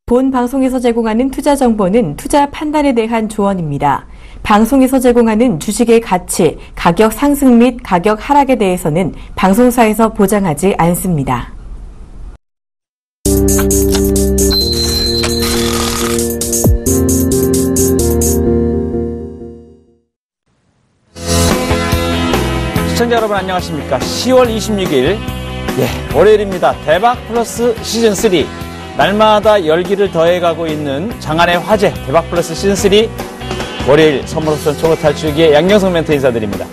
본 방송에서 제공하는 투자 정보는 투자 판단에 대한 조언입니다. 방송에서 제공하는 주식의 가치, 가격 상승 및 가격 하락에 대해서는 방송사에서 보장하지 않습니다. 시청자 여러분 안녕하십니까. 10월 26일 월요일입니다. 대박 플러스 시즌3 날마다 열기를 더해가고 있는 장안의 화제 대박 플러스 시즌3 월요일 선물옵션 초보 탈출기의 양경석 멘토 인사드립니다.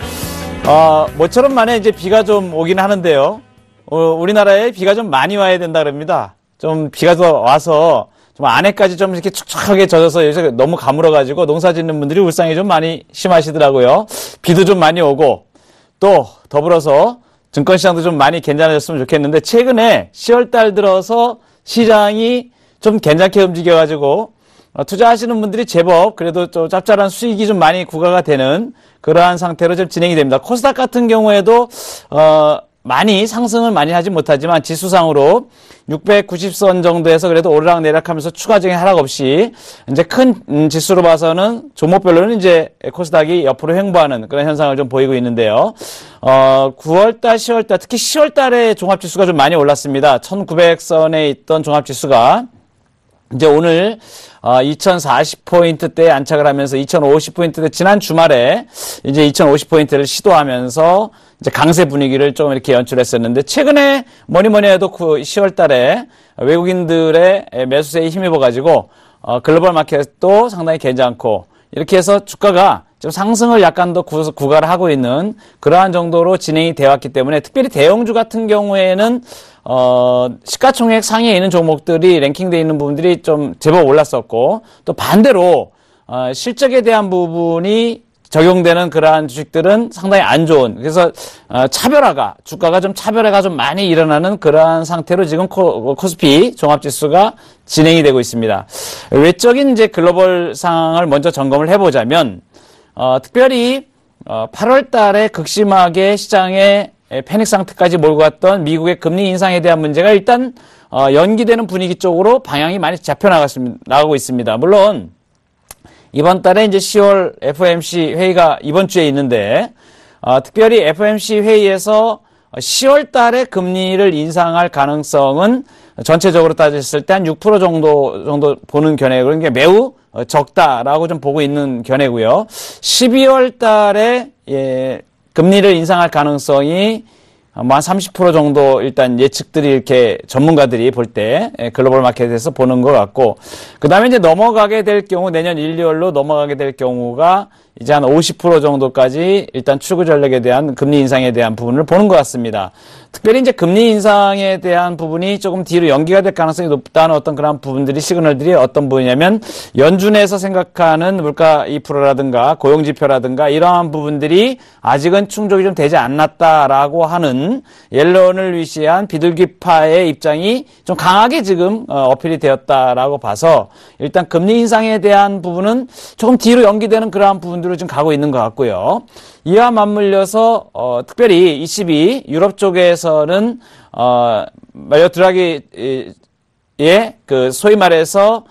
모처럼 만에 이제 비가 좀 오긴 하는데요. 우리나라에 비가 좀 많이 와야 된다 그럽니다. 좀 비가 더 와서 좀 안에까지 좀 이렇게 축축하게 젖어서 요새 너무 가물어가지고 농사 짓는 분들이 울상이 좀 많이 심하시더라고요. 비도 좀 많이 오고 또 더불어서 증권시장도 좀 많이 괜찮아졌으면 좋겠는데 최근에 10월달 들어서 시장이 좀 괜찮게 움직여가지고 투자하시는 분들이 제법 그래도 좀 짭짤한 수익이 좀 많이 구가가 되는 그러한 상태로 좀 진행이 됩니다. 코스닥 같은 경우에도 많이 상승을 많이 하지 못하지만 지수상으로 690선 정도에서 그래도 오르락내리락하면서 추가적인 하락 없이 이제 큰 지수로 봐서는 종목별로는 이제 코스닥이 옆으로 횡보하는 그런 현상을 좀 보이고 있는데요. 9월달, 10월달, 특히 10월달에 종합지수가 좀 많이 올랐습니다. 1900선에 있던 종합지수가 이제 오늘 2040포인트대에 안착을 하면서 2050포인트대 지난 주말에 이제 2050포인트를 시도하면서 이제 강세 분위기를 좀 이렇게 연출했었는데 최근에 뭐니 해도 10월 달에 외국인들의 매수세에 힘입어 가지고 글로벌 마켓도 상당히 괜찮고 이렇게 해서 주가가 좀 상승을 약간 더 구가를 하고 있는 그러한 정도로 진행이 되어 왔기 때문에 특별히 대형주 같은 경우에는 시가총액 상위에 있는 종목들이 랭킹되어 있는 부분들이 좀 제법 올랐었고 또 반대로 실적에 대한 부분이 적용되는 그러한 주식들은 상당히 안 좋은 그래서 주가가 좀 차별화가 좀 많이 일어나는 그러한 상태로 지금 코스피 종합지수가 진행이 되고 있습니다. 외적인 이제 글로벌 상황을 먼저 점검을 해보자면 특별히 8월 달에 극심하게 시장에 패닉 상태까지 몰고 갔던 미국의 금리 인상에 대한 문제가 일단 연기되는 분위기 쪽으로 방향이 많이 나가고 있습니다. 물론 이번 달에 이제 10월 FOMC 회의가 이번 주에 있는데 특별히 FOMC 회의에서 10월 달에 금리를 인상할 가능성은 전체적으로 따졌을 때 한 6% 정도 보는 견해고 그런 게 매우 적다라고 좀 보고 있는 견해고요. 12월 달에 금리를 인상할 가능성이 한 30% 정도 일단 예측들이 이렇게 전문가들이 볼 때 글로벌 마켓에서 보는 것 같고 그 다음에 이제 넘어가게 될 경우 내년 1, 2월로 넘어가게 될 경우가 이제 한 50% 정도까지 일단 출구 전략에 대한 금리 인상에 대한 부분을 보는 것 같습니다. 특별히 이제 금리 인상에 대한 부분이 조금 뒤로 연기가 될 가능성이 높다는 어떤 그런 부분들이 시그널들이 어떤 부분이냐면 연준에서 생각하는 물가 2%라든가 고용지표라든가 이러한 부분들이 아직은 충족이 좀 되지 않았다라고 하는 옐런을 위시한 비둘기파의 입장이 좀 강하게 지금 어필이 되었다라고 봐서 일단 금리 인상에 대한 부분은 조금 뒤로 연기되는 그러한 부분들로 지금 가고 있는 것 같고요. 이와 맞물려서 특별히 ECB 유럽 쪽에서는 마리오 드라기의 그 소위 말해서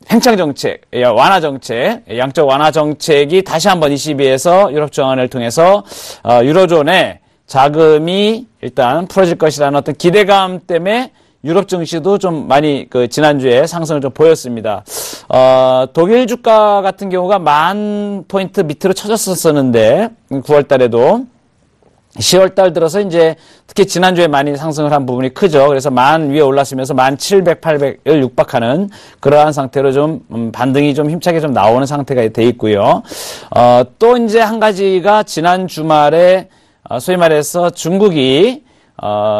팽창 정책, 완화 정책, 양적 완화 정책이 다시 한번 ECB에서 유럽 정안을 통해서 유로존의 자금이 일단 풀어질 것이라는 어떤 기대감 때문에 유럽 증시도 좀 많이 지난주에 상승을 좀 보였습니다. 독일 주가 같은 경우가 10,000포인트 밑으로 쳐졌었는데 9월 달에도 10월 달 들어서 이제 특히 지난주에 많이 상승을 한 부분이 크죠. 그래서 10,000 위에 올랐으면서 1700, 800을 육박하는 그러한 상태로 좀 반등이 좀 힘차게 좀 나오는 상태가 돼 있고요. 또 이제 한 가지가 지난 주말에 소위 말해서 중국이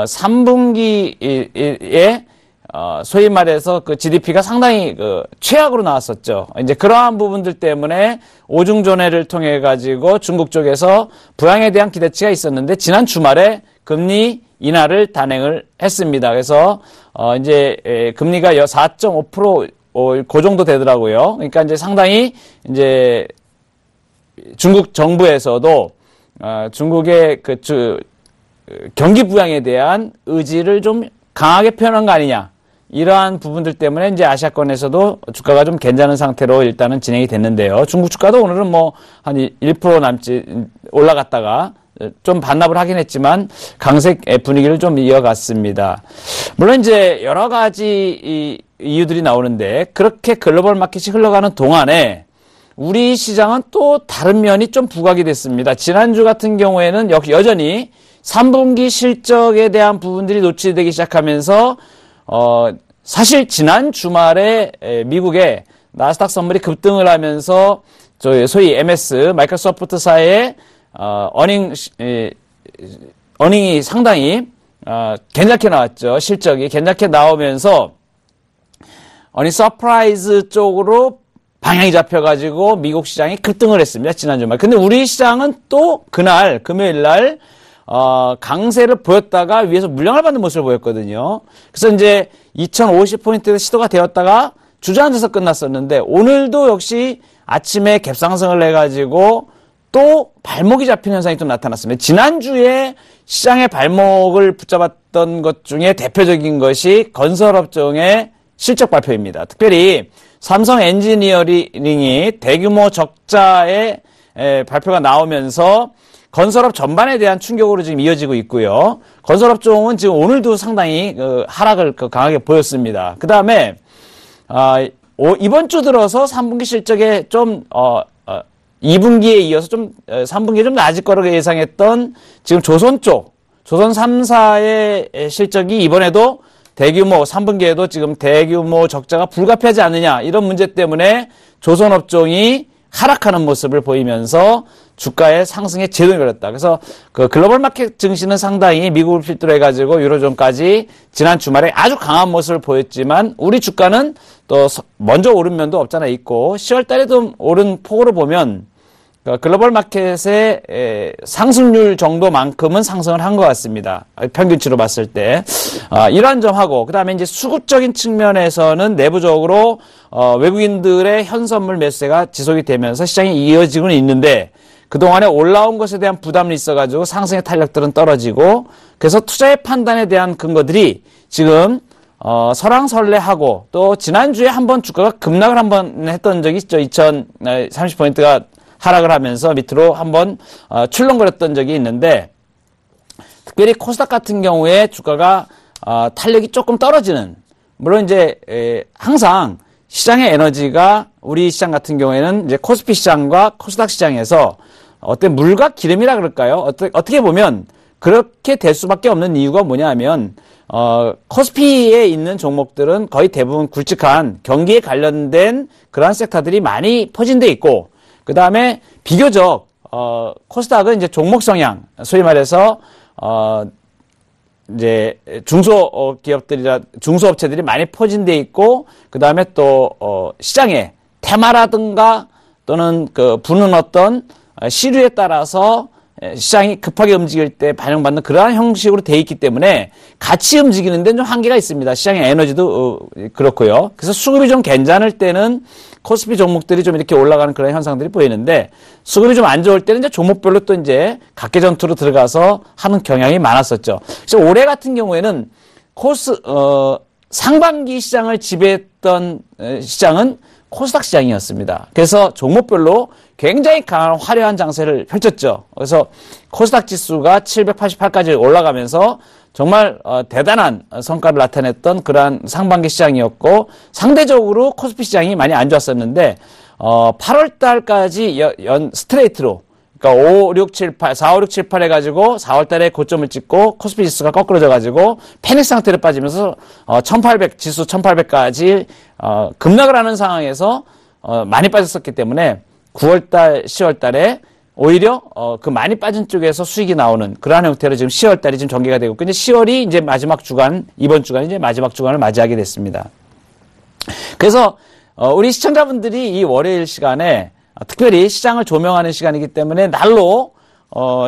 3분기에 소위 말해서 그 GDP가 상당히 최악으로 나왔었죠. 이제 그러한 부분들 때문에 오중존해를 통해 가지고 중국 쪽에서 부양에 대한 기대치가 있었는데 지난 주말에 금리 인하를 단행을 했습니다. 그래서 이제 금리가 4.5% 그 정도 되더라고요. 그러니까 이제 상당히 이제 중국 정부에서도 중국의 경기 부양에 대한 의지를 좀 강하게 표현한 거 아니냐. 이러한 부분들 때문에 이제 아시아권에서도 주가가 좀 괜찮은 상태로 일단은 진행이 됐는데요. 중국 주가도 오늘은 뭐 한 1% 남짓 올라갔다가 좀 반납을 하긴 했지만 강세 분위기를 좀 이어갔습니다. 물론 이제 여러 가지 이유들이 나오는데 그렇게 글로벌 마켓이 흘러가는 동안에 우리 시장은 또 다른 면이 좀 부각이 됐습니다. 지난주 같은 경우에는 여전히 3분기 실적에 대한 부분들이 노출되기 시작하면서 사실 지난 주말에 미국의 나스닥 선물이 급등을 하면서 소위 MS 마이크로소프트사의 어닝이 상당히 괜찮게 나왔죠. 실적이 괜찮게 나오면서 어닝 서프라이즈 쪽으로 방향이 잡혀가지고 미국 시장이 급등을 했습니다. 지난 주말. 근데 우리 시장은 또 그날 금요일 날 강세를 보였다가 위에서 물량을 받는 모습을 보였거든요. 그래서 이제 2050포인트 시도가 되었다가 주저앉아서 끝났었는데 오늘도 역시 아침에 갭상승을 해가지고 또 발목이 잡힌 현상이 좀 나타났습니다. 지난주에 시장의 발목을 붙잡았던 것 중에 대표적인 것이 건설업종의 실적 발표입니다. 특별히 삼성 엔지니어링이 대규모 적자의 발표가 나오면서 건설업 전반에 대한 충격으로 지금 이어지고 있고요. 건설업종은 지금 오늘도 상당히 하락을 강하게 보였습니다. 그 다음에 이번 주 들어서 3분기 실적에 좀 2분기에 이어서 좀 3분기에 좀 낮을 거라고 예상했던 지금 조선 쪽, 조선 3사의 실적이 이번에도 대규모 3분기에도 지금 대규모 적자가 불가피하지 않느냐 이런 문제 때문에 조선업종이 하락하는 모습을 보이면서 주가의 상승에 제동이 걸렸다. 그래서 그 글로벌 마켓 증시는 상당히 미국을 필두로 해가지고 유로존까지 지난 주말에 아주 강한 모습을 보였지만 우리 주가는 또 먼저 오른 면도 없잖아 있고 10월 달에도 오른 폭으로 보면 글로벌 마켓의 상승률 정도만큼은 상승을 한 것 같습니다. 평균치로 봤을 때. 이러한 점하고, 그 다음에 이제 수급적인 측면에서는 내부적으로, 외국인들의 현선물 매수세가 지속이 되면서 시장이 이어지고는 있는데, 그동안에 올라온 것에 대한 부담이 있어가지고 상승의 탄력들은 떨어지고, 그래서 투자의 판단에 대한 근거들이 지금, 설왕설래하고, 또 지난주에 한번 주가가 급락을 한번 했던 적이 있죠. 2030포인트가 하락을 하면서 밑으로 한번 출렁거렸던 적이 있는데 특별히 코스닥 같은 경우에 주가가 탄력이 조금 떨어지는 물론 이제 항상 시장의 에너지가 우리 시장 같은 경우에는 이제 코스피 시장과 코스닥 시장에서 어떤 물과 기름이라 그럴까요? 어떻게 보면 그렇게 될 수밖에 없는 이유가 뭐냐하면 코스피에 있는 종목들은 거의 대부분 굵직한 경기에 관련된 그러한 섹터들이 많이 포진돼 있고 그 다음에 비교적 코스닥은 이제 종목 성향, 소위 말해서 이제 중소업체들이 많이 포진돼 있고 그 다음에 또 시장의 테마라든가 또는 부는 어떤 시류에 따라서 시장이 급하게 움직일 때 반영받는 그러한 형식으로 돼 있기 때문에 같이 움직이는 데는 좀 한계가 있습니다. 시장의 에너지도 그렇고요. 그래서 수급이 좀 괜찮을 때는 코스피 종목들이 좀 이렇게 올라가는 그런 현상들이 보이는데 수급이 좀 안 좋을 때는 이제 종목별로 또 이제 각계 전투로 들어가서 하는 경향이 많았었죠. 그래서 올해 같은 경우에는 상반기 시장을 지배했던 시장은 코스닥 시장이었습니다. 그래서 종목별로 굉장히 강한 화려한 장세를 펼쳤죠. 그래서 코스닥 지수가 788까지 올라가면서 정말 대단한 성과를 나타냈던 그러한 상반기 시장이었고 상대적으로 코스피 시장이 많이 안 좋았었는데 8월 달까지 스트레이트로 그러니까 5, 6, 7, 8, 4, 5, 6, 7, 8 해가지고 4월 달에 고점을 찍고 코스피 지수가 거꾸로져가지고 패닉 상태로 빠지면서 1800 지수 1800까지 급락을 하는 상황에서 많이 빠졌었기 때문에 9월 달, 10월 달에 오히려 그 많이 빠진 쪽에서 수익이 나오는 그러한 형태로 지금 10월 달이 지금 전개가 되고 있고 이제 10월이 이제 마지막 주간, 이번 주간이 이제 마지막 주간을 맞이하게 됐습니다. 그래서 우리 시청자분들이 이 월요일 시간에 특별히 시장을 조명하는 시간이기 때문에 날로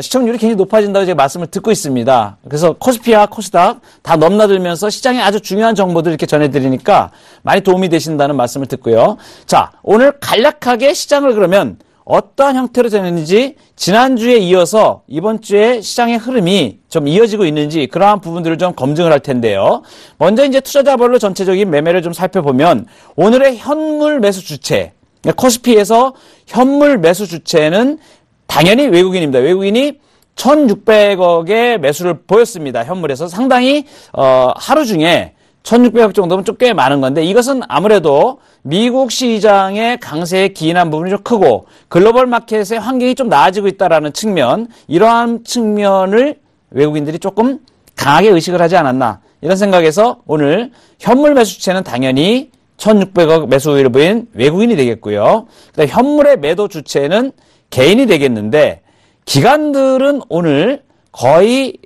시청률이 굉장히 높아진다고 제가 말씀을 듣고 있습니다. 그래서 코스피와 코스닥 다 넘나들면서 시장에 아주 중요한 정보들 이렇게 전해드리니까 많이 도움이 되신다는 말씀을 듣고요. 자, 오늘 간략하게 시장을 그러면 어떠한 형태로 되는지 지난주에 이어서 이번 주에 시장의 흐름이 좀 이어지고 있는지 그러한 부분들을 좀 검증을 할 텐데요. 먼저 이제 투자자별로 전체적인 매매를 좀 살펴보면 오늘의 현물 매수 주체, 코스피에서 현물 매수 주체는 당연히 외국인입니다. 외국인이 1,600억의 매수를 보였습니다. 현물에서 상당히 하루 중에 1,600억 정도면 좀 꽤 많은 건데 이것은 아무래도 미국 시장의 강세에 기인한 부분이 좀 크고 글로벌 마켓의 환경이 좀 나아지고 있다라는 측면, 이러한 측면을 외국인들이 조금 강하게 의식을 하지 않았나 이런 생각에서 오늘 현물 매수 주체는 당연히 1,600억 매수 우위를 보인 외국인이 되겠고요. 그다음에 현물의 매도 주체는 개인이 되겠는데 기관들은 오늘 거의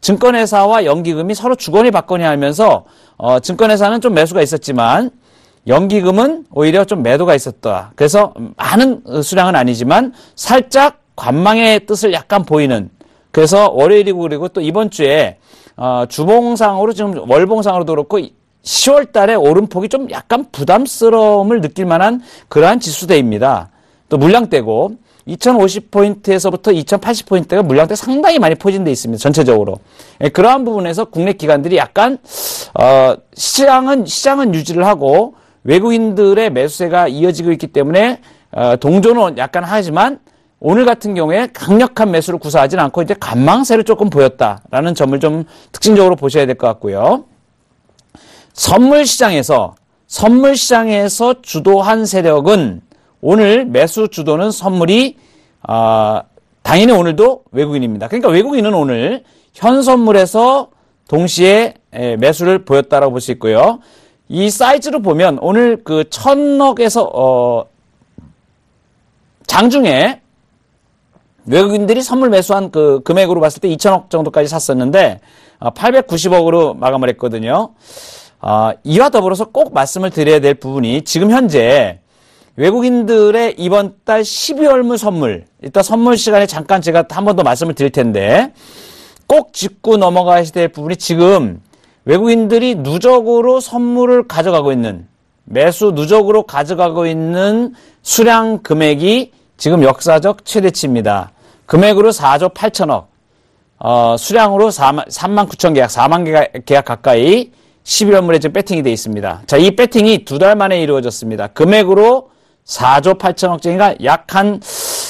증권회사와 연기금이 서로 주거니 받거니 하면서 증권회사는 좀 매수가 있었지만 연기금은 오히려 좀 매도가 있었다. 그래서 많은 수량은 아니지만 살짝 관망의 뜻을 약간 보이는, 그래서 월요일이고 그리고 또 이번 주에 주봉상으로 지금 월봉상으로도 그렇고 10월 달에 오름폭이 좀 약간 부담스러움을 느낄 만한 그러한 지수대입니다. 또 물량대고 2050포인트에서부터 2080포인트가 물량대 상당히 많이 포진되어 있습니다. 전체적으로. 그러한 부분에서 국내 기관들이 약간 시장은 유지를 하고 외국인들의 매수세가 이어지고 있기 때문에 동조는 약간 하지만 오늘 같은 경우에 강력한 매수를 구사하지는 않고 이제 관망세를 조금 보였다라는 점을 좀 특징적으로 보셔야 될 것 같고요. 선물 시장에서 주도한 세력은 오늘 매수 주도는 선물이 당연히 오늘도 외국인입니다. 그러니까 외국인은 오늘 현 선물에서 동시에 매수를 보였다라고 볼 수 있고요. 이 사이즈로 보면 오늘 그 1,000억에서 장중에 외국인들이 선물 매수한 그 금액으로 봤을 때 2,000억 정도까지 샀었는데 890억으로 마감을 했거든요. 이와 더불어서 꼭 말씀을 드려야 될 부분이 지금 현재 외국인들의 이번 달 12월물 선물, 이따 선물 시간에 잠깐 제가 한 번 더 말씀을 드릴 텐데 꼭 짚고 넘어가셔야 될 부분이 지금 외국인들이 누적으로 선물을 가져가고 있는, 매수 누적으로 가져가고 있는 수량 금액이 지금 역사적 최대치입니다. 금액으로 4조 8천억, 수량으로 3만 9천 계약, 4만 계약 가까이 12월물에 지금 배팅이 되어 있습니다. 자, 이 배팅이 2달 만에 이루어졌습니다. 금액으로 4조 8천억짜리가 약 한,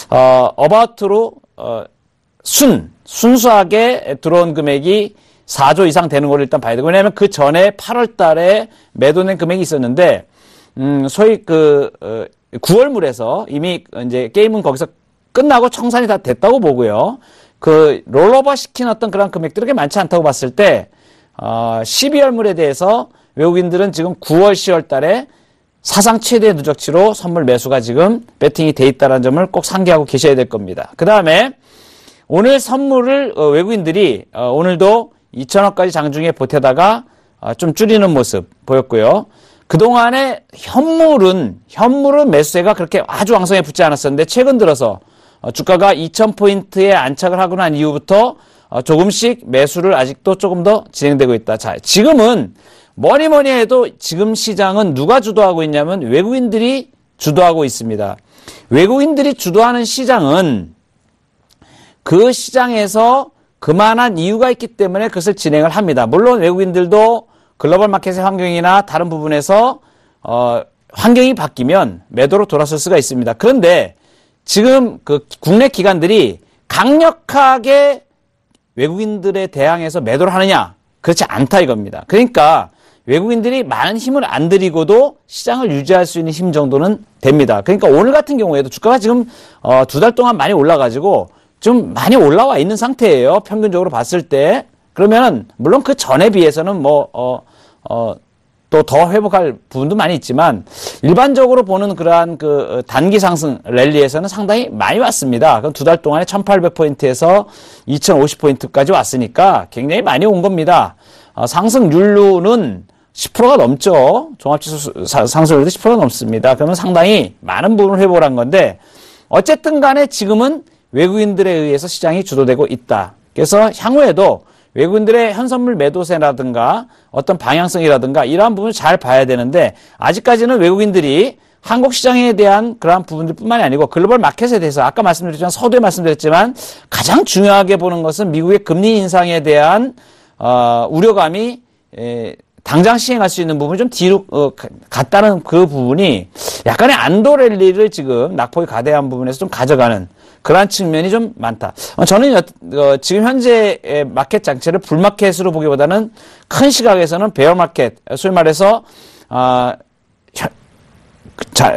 어바웃으로, 순수하게 들어온 금액이 4조 이상 되는 걸 일단 봐야 되고, 왜냐하면 그 전에 8월 달에 매도된 금액이 있었는데, 소위 9월물에서 이미 이제 게임은 거기서 끝나고 청산이 다 됐다고 보고요. 그 롤오버 시킨 어떤 그런 금액들이 그렇게 많지 않다고 봤을 때, 12월물에 대해서 외국인들은 지금 9월, 10월 달에 사상 최대 누적치로 선물 매수가 지금 배팅이 돼 있다는 점을 꼭 상기하고 계셔야 될 겁니다. 그 다음에 오늘 선물을 외국인들이 오늘도 2천억까지 장중에 보태다가 좀 줄이는 모습 보였고요. 그동안에 현물은 매수세가 그렇게 아주 왕성하게 붙지 않았었는데 최근 들어서 주가가 2,000포인트에 안착을 하고 난 이후부터 조금씩 매수를 아직도 조금 더 진행되고 있다. 자, 지금은 뭐니 해도 지금 시장은 누가 주도하고 있냐면 외국인들이 주도하고 있습니다. 외국인들이 주도하는 시장은 그 시장에서 그만한 이유가 있기 때문에 그것을 진행을 합니다. 물론 외국인들도 글로벌 마켓의 환경이나 다른 부분에서 환경이 바뀌면 매도로 돌아설 수가 있습니다. 그런데 지금 그 국내 기관들이 강력하게 외국인들에 대항해서 매도를 하느냐? 그렇지 않다 이겁니다. 그러니까 외국인들이 많은 힘을 안 들이고도 시장을 유지할 수 있는 힘 정도는 됩니다. 그러니까 오늘 같은 경우에도 주가가 지금 2달 동안 많이 올라가지고 좀 많이 올라와 있는 상태예요. 평균적으로 봤을 때. 그러면 물론 그 전에 비해서는 또 더 회복할 부분도 많이 있지만 일반적으로 보는 그러한 그 단기 상승 랠리에서는 상당히 많이 왔습니다. 그럼 2달 동안에 1,800포인트에서 2,050포인트까지 왔으니까 굉장히 많이 온 겁니다. 상승률로는 10%가 넘죠. 종합지수 상승률도 10%가 넘습니다. 그러면 상당히 많은 부분을 회복을 한 건데 어쨌든 간에 지금은 외국인들에 의해서 시장이 주도되고 있다. 그래서 향후에도 외국인들의 현선물 매도세라든가 어떤 방향성이라든가 이러한 부분을 잘 봐야 되는데 아직까지는 외국인들이 한국 시장에 대한 그러한 부분들뿐만이 아니고 글로벌 마켓에 대해서 아까 말씀드렸지만 서두에 말씀드렸지만 가장 중요하게 보는 것은 미국의 금리 인상에 대한 우려감이 당장 시행할 수 있는 부분이 좀 뒤로 갔다는 그 부분이 약간의 안도 랠리를 지금 낙폭이 가대한 부분에서 좀 가져가는 그러한 측면이 좀 많다. 저는 지금 현재 마켓 장치를 불마켓으로 보기보다는 큰 시각에서는 베어 마켓, 소위 말해서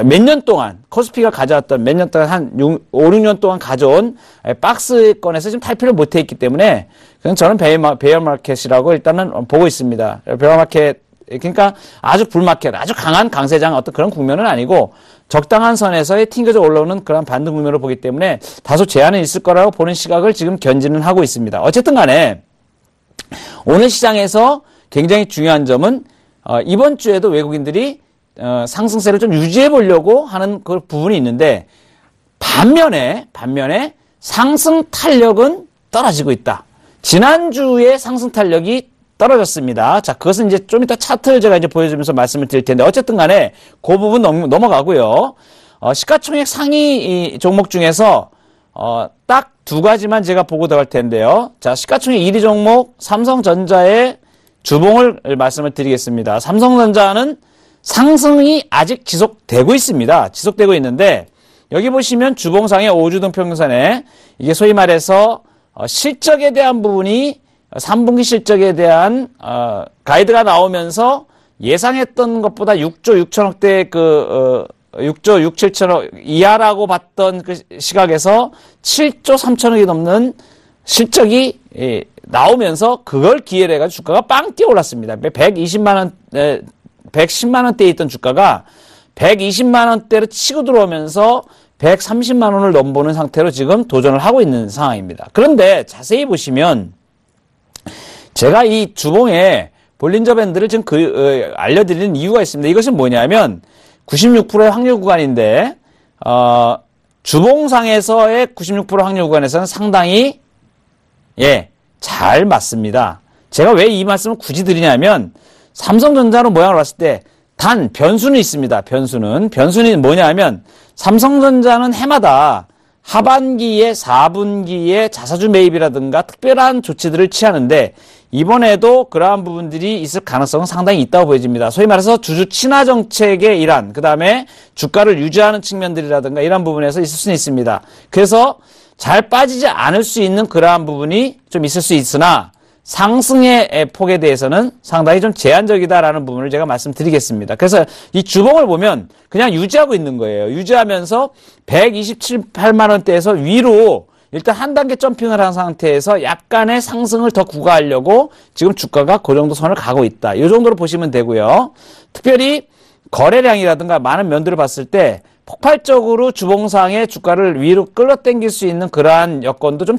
몇 년 동안 코스피가 가져왔던 몇 년 동안 한 5, 6년 동안 가져온 박스권에서 지금 탈피를 못해 있기 때문에 그냥 저는 베어 마켓이라고 일단은 보고 있습니다. 베어 마켓 그러니까 아주 불마켓, 아주 강한 강세장 어떤 그런 국면은 아니고 적당한 선에서의 튕겨져 올라오는 그런 반등 국면으로 보기 때문에 다소 제한은 있을 거라고 보는 시각을 지금 견지는 하고 있습니다. 어쨌든 간에 오늘 시장에서 굉장히 중요한 점은 이번 주에도 외국인들이 상승세를 좀 유지해 보려고 하는 그 부분이 있는데 반면에 상승 탄력은 떨어지고 있다. 지난주에 상승 탄력이 떨어졌습니다. 자, 그것은 이제 좀 이따 차트를 제가 이제 보여주면서 말씀을 드릴 텐데 어쨌든 간에 그 부분 넘어가고요. 시가총액 상위 종목 중에서 딱 두 가지만 제가 보고 들어갈 텐데요. 자, 시가총액 1위 종목 삼성전자의 주봉을 말씀을 드리겠습니다. 삼성전자는 상승이 아직 지속되고 있습니다. 지속되고 있는데 여기 보시면 주봉상의 5주등 평균선에 이게 소위 말해서 실적에 대한 부분이 3분기 실적에 대한 가이드가 나오면서 예상했던 것보다 6조 6천억대 6조 6, 7천억 이하라고 봤던 그 시각에서 7조 3천억이 넘는 실적이 나오면서 그걸 기회로 해가지고 주가가 빵 뛰어 올랐습니다. 110만 원대에 있던 주가가 120만 원대로 치고 들어오면서 130만 원을 넘보는 상태로 지금 도전을 하고 있는 상황입니다. 그런데 자세히 보시면 제가 이 주봉에 볼린저 밴드를 지금 알려드리는 이유가 있습니다. 이것은 뭐냐면 96%의 확률 구간인데 주봉상에서의 96% 확률 구간에서는 상당히 잘 맞습니다. 제가 왜 이 말씀을 굳이 드리냐면 삼성전자로 모양을 봤을 때 단 변수는 있습니다. 변수는 뭐냐면 삼성전자는 해마다 하반기에 4분기에 자사주 매입이라든가 특별한 조치들을 취하는데 이번에도 그러한 부분들이 있을 가능성은 상당히 있다고 보여집니다. 소위 말해서 주주 친화 정책의 일환, 그 다음에 주가를 유지하는 측면들이라든가 이런 부분에서 있을 수는 있습니다. 그래서 잘 빠지지 않을 수 있는 그러한 부분이 좀 있을 수 있으나 상승의 폭에 대해서는 상당히 좀 제한적이다라는 부분을 제가 말씀드리겠습니다. 그래서 이 주봉을 보면 그냥 유지하고 있는 거예요. 유지하면서 127~8만 원대에서 위로 일단 한 단계 점핑을 한 상태에서 약간의 상승을 더 구가하려고 지금 주가가 그 정도 선을 가고 있다. 이 정도로 보시면 되고요. 특별히 거래량이라든가 많은 면들을 봤을 때 폭발적으로 주봉상의 주가를 위로 끌어당길 수 있는 그러한 여건도 좀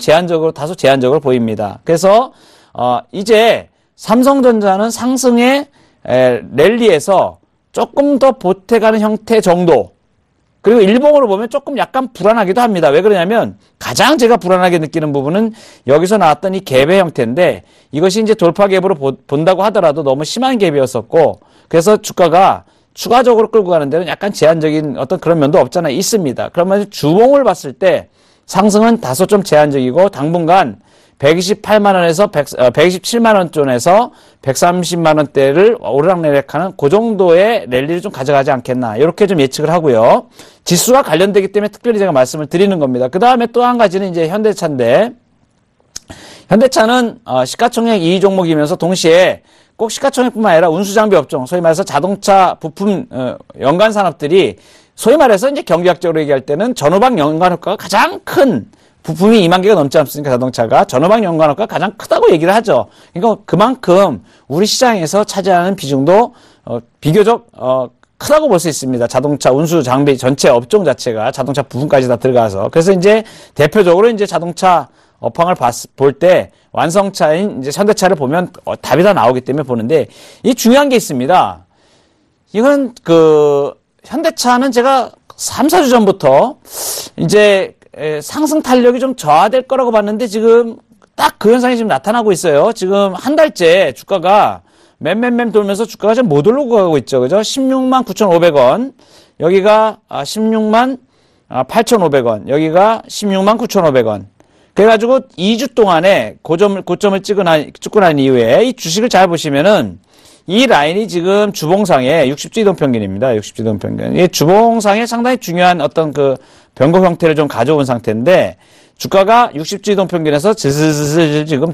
다소 제한적으로 보입니다. 그래서 이제 삼성전자는 상승의 랠리에서 조금 더 보태가는 형태 정도, 그리고 일봉으로 보면 조금 약간 불안하기도 합니다. 왜 그러냐면 가장 제가 불안하게 느끼는 부분은 여기서 나왔던 이 갭의 형태인데 이것이 이제 돌파 갭으로 본다고 하더라도 너무 심한 갭이었었고 그래서 주가가 추가적으로 끌고 가는 데는 약간 제한적인 어떤 그런 면도 없잖아 있습니다. 그러면 주봉을 봤을 때 상승은 다소 좀 제한적이고 당분간 128만 원에서 127만 원 존에서 130만 원대를 오르락내리락하는 그 정도의 랠리를 좀 가져가지 않겠나 이렇게 좀 예측을 하고요. 지수와 관련되기 때문에 특별히 제가 말씀을 드리는 겁니다. 그 다음에 또 한 가지는 이제 현대차인데 현대차는 시가총액 2위 종목이면서 동시에 꼭 시가총액뿐만 아니라 운수장비 업종, 소위 말해서 자동차 부품 연관 산업들이 소위 말해서 이제 경제학적으로 얘기할 때는 전후방 연관 효과가 가장 큰 부품이 2만 개가 넘지 않습니까? 자동차가 전후방 연관 효과가 가장 크다고 얘기를 하죠. 그러니까 그만큼 우리 시장에서 차지하는 비중도 비교적 크다고 볼 수 있습니다. 자동차 운수 장비 전체 업종 자체가 자동차 부품까지 다 들어가서. 그래서 이제 대표적으로 이제 자동차 업황을 볼 때 완성차인 이제 현대차를 보면 답이 다 나오기 때문에 보는데 이 중요한 게 있습니다. 이건 현대차는 제가 3, 4주 전부터 이제 상승 탄력이 좀 저하될 거라고 봤는데 지금 딱 그 현상이 지금 나타나고 있어요. 지금 한 달째 주가가 맴 돌면서 주가가 지금 못 올라가고 가고 있죠. 그죠? 16만 9,500원. 여기가 16만 8,500원. 여기가 16만 9,500원. 그래가지고 2주 동안에 고점을 찍고 난 이후에 이 주식을 잘 보시면은 이 라인이 지금 주봉상의 60주 이동평균입니다. 60주 이동평균. 이 주봉상에 상당히 중요한 어떤 그 변곡 형태를 좀 가져온 상태인데 주가가 60주 이동평균에서 슬슬 지금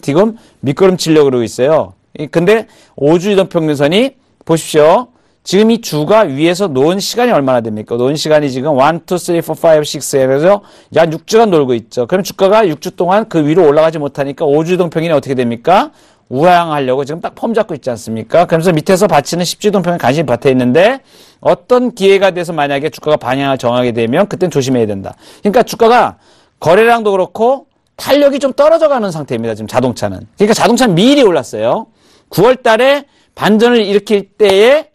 미끄럼치려고 그러고 있어요. 근데 5주 이동평균선이 보십시오. 지금 이 주가 위에서 놓은 시간이 얼마나 됩니까? 놓은 시간이 지금 1, 2, 3, 4, 5, 6에 그래서 약 6주간 놀고 있죠. 그럼 주가가 6주 동안 그 위로 올라가지 못하니까 5주 이동평균이 어떻게 됩니까? 우하향하려고 지금 딱 폼 잡고 있지 않습니까? 그러면서 밑에서 받치는 10주 이동평균 간신히 받쳐 있는데 어떤 기회가 돼서 만약에 주가가 반향을 정하게 되면 그땐 조심해야 된다. 그러니까 주가가 거래량도 그렇고 탄력이 좀 떨어져 가는 상태입니다. 지금 자동차는. 그러니까 자동차는 미리 올랐어요. 9월 달에 반전을 일으킬 때에